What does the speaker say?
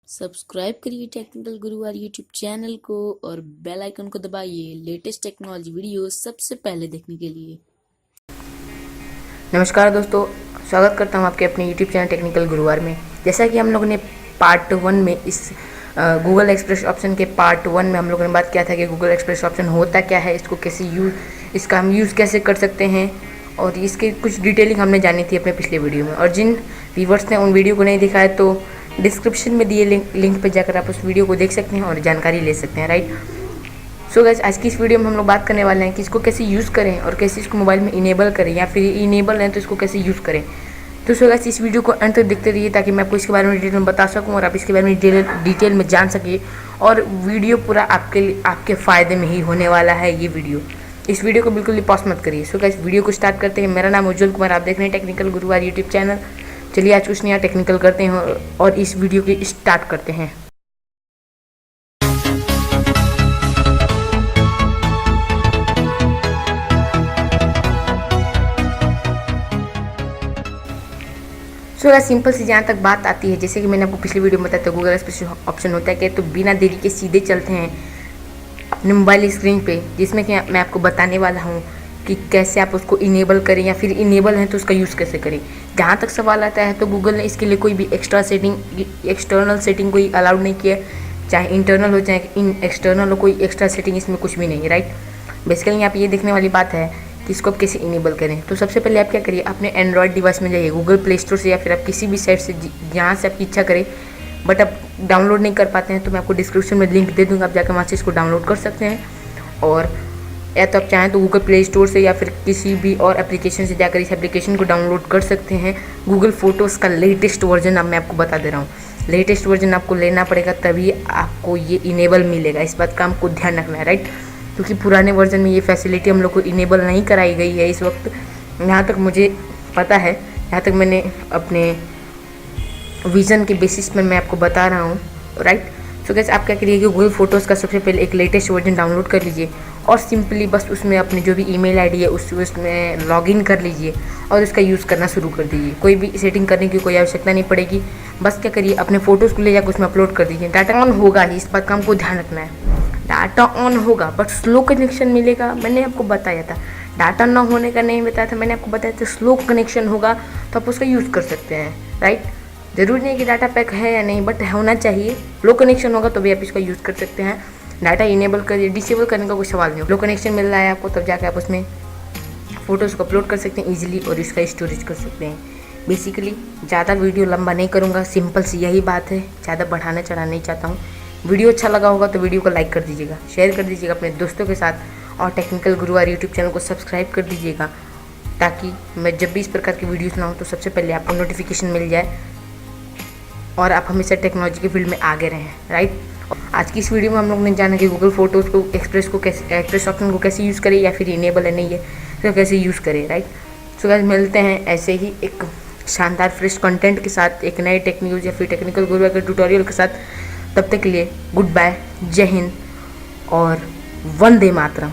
Subscribe करिए technical गुरुवार YouTube channel को और बेल आइकन को दबाइए लेटेस्ट टेक्नोलॉजी वीडियो सबसे पहले देखने के लिए। नमस्कार दोस्तों, स्वागत करता हूं आपके अपने यूट्यूब चैनल टेक्निकल गुरुवार में। जैसा कि हम लोगों ने पार्ट 1 में इस गूगल एक्सप्रेस ऑप्शन के पार्ट 1 में हम लोगों ने बात किया था कि गूगल एक्सप्रेस ऑप्शन होता क्या है, इसको कैसे इसका हम यूज़ कैसे कर सकते हैं और इसके कुछ डिटेलिंग हमने जानी थी अपने पिछले वीडियो में। और जिन व्यूवर्स ने उन वीडियो को नहीं देखा है तो डिस्क्रिप्शन में दिए लिंक पर जाकर आप उस वीडियो को देख सकते हैं और जानकारी ले सकते हैं, राइट। सो गाइस, आज की इस वीडियो में हम लोग बात करने वाले हैं कि इसको कैसे यूज़ करें और कैसे इसको मोबाइल में इनेबल करें, या फिर इनेबल है तो इसको कैसे यूज़ करें। तो सो गाइस, इस वीडियो को अंत तक देखते रहिए ताकि मैं आपको इसके बारे में डिटेल में बता सकूं और आप इसके बारे में डिटेल में जान सकिए। और वीडियो पूरा आपके फ़ायदे में ही होने वाला है ये वीडियो। इस वीडियो को बिल्कुल भी पॉज मत करिए। सो गाइस, वीडियो को स्टार्ट करते हैं। मेरा नाम उज्जवल कुमार, आप देख रहे हैं टेक्निकल गुरुवार यूट्यूब चैनल। चलिए आज कुछ नया टेक्निकल करते हैं और इस वीडियो की स्टार्ट करते हैं। सो सिंपल सी जहाँ तक बात आती है, जैसे कि मैंने आपको पिछली वीडियो में बताया था गूगल एक्सप्रेस ऑप्शन होता है कि तो बिना देरी के सीधे चलते हैं अपने मोबाइल स्क्रीन पे, जिसमें कि मैं आपको बताने वाला हूँ कि कैसे आप उसको इनेबल करें या फिर इनेबल है तो उसका यूज़ कैसे करें। जहाँ तक सवाल आता है तो गूगल ने इसके लिए कोई भी एक्सटर्नल सेटिंग कोई अलाउड नहीं किया, चाहे इंटरनल हो चाहे एक्सटर्नल हो, कोई एक्स्ट्रा सेटिंग इसमें कुछ भी नहीं है, राइट। बेसिकली यहाँ पे ये देखने वाली बात है कि इसको आप कैसे इनेबल करें। तो सबसे पहले आप क्या करिए, अपने एंड्रॉयड डिवाइस में जाइए, गूगल प्ले स्टोर से या फिर आप किसी भी साइट से जहाँ से आपकी इच्छा करें, बट आप डाउनलोड नहीं कर पाते हैं तो मैं आपको डिस्क्रिप्शन में लिंक दे दूँगा, आप जाकर वहाँ से इसको डाउनलोड कर सकते हैं। और या तो आप चाहें तो गूगल प्ले स्टोर से या फिर किसी भी और एप्लीकेशन से जाकर इस एप्लीकेशन को डाउनलोड कर सकते हैं। गूगल फोटोज़ का लेटेस्ट वर्जन अब मैं आपको बता दे रहा हूँ, लेटेस्ट वर्जन आपको लेना पड़ेगा तभी आपको ये इनेबल मिलेगा। इस बात का हमको ध्यान रखना है, राइट, क्योंकि पुराने वर्जन में ये फैसिलिटी हम लोग को इनेबल नहीं कराई गई है इस वक्त, यहाँ तक मुझे पता है, यहाँ तक मैंने अपने विज़न के बेसिस पर मैं आपको बता रहा हूँ, राइट। सो गाइस, आप क्या करिए कि गूगल फोटोज़ का सबसे पहले एक लेटेस्ट वर्जन डाउनलोड कर लीजिए और सिंपली बस उसमें अपनी जो भी ईमेल आईडी है उसमें लॉगिन कर लीजिए और उसका यूज़ करना शुरू कर दीजिए। कोई भी सेटिंग करने की कोई आवश्यकता नहीं पड़ेगी, बस क्या करिए अपने फ़ोटोज़ को ले जाकर उसमें अपलोड कर दीजिए। डाटा ऑन होगा ही, इस बात का हमको ध्यान रखना है। डाटा ऑन होगा बट स्लो कनेक्शन मिलेगा, मैंने आपको बताया था। डाटा ना होने का नहीं बताया था, मैंने आपको बताया था स्लो कनेक्शन होगा तो आप उसका यूज़ कर सकते हैं, राइट। ज़रूरी नहीं कि डाटा पैक है या नहीं, बट होना चाहिए। लो कनेक्शन होगा तो भी आप इसका यूज़ कर सकते हैं। डाटा इनेबल कर डिसेबल करने का कोई सवाल नहीं हो। लो कनेक्शन मिल रहा है आपको तब जाकर आप उसमें फ़ोटोज़ को अपलोड कर सकते हैं ईजिली और इसका स्टोरेज कर सकते हैं। बेसिकली ज़्यादा वीडियो लंबा नहीं करूँगा, सिंपल सी यही बात है, ज़्यादा बढ़ाना चढ़ाना नहीं चाहता हूँ। वीडियो अच्छा लगा होगा तो वीडियो को लाइक कर दीजिएगा, शेयर कर दीजिएगा अपने दोस्तों के साथ और टेक्निकल गुरुवार यूट्यूब चैनल को सब्सक्राइब कर दीजिएगा ताकि मैं जब भी इस प्रकार की वीडियोस लाऊं तो सबसे पहले आपको नोटिफिकेशन मिल जाए और आप हमेशा टेक्नोलॉजी के फील्ड में आगे रहें, राइट। आज की इस वीडियो में हम लोग ने जाना कि गूगल फोटोज़ को एक्सप्रेस ऑप्शन को कैसे यूज़ करें या फिर इनेबल है नहीं है तो कैसे यूज़ करें, राइट। सो गाइस, मिलते हैं ऐसे ही एक शानदार फ्रेश कंटेंट के साथ एक नए टेक न्यूज़ या फिर टेक्निकल गुरुवार के ट्यूटोरियल के साथ। तब तक के लिए गुड बाय, जय हिंद और वंदे मातरम।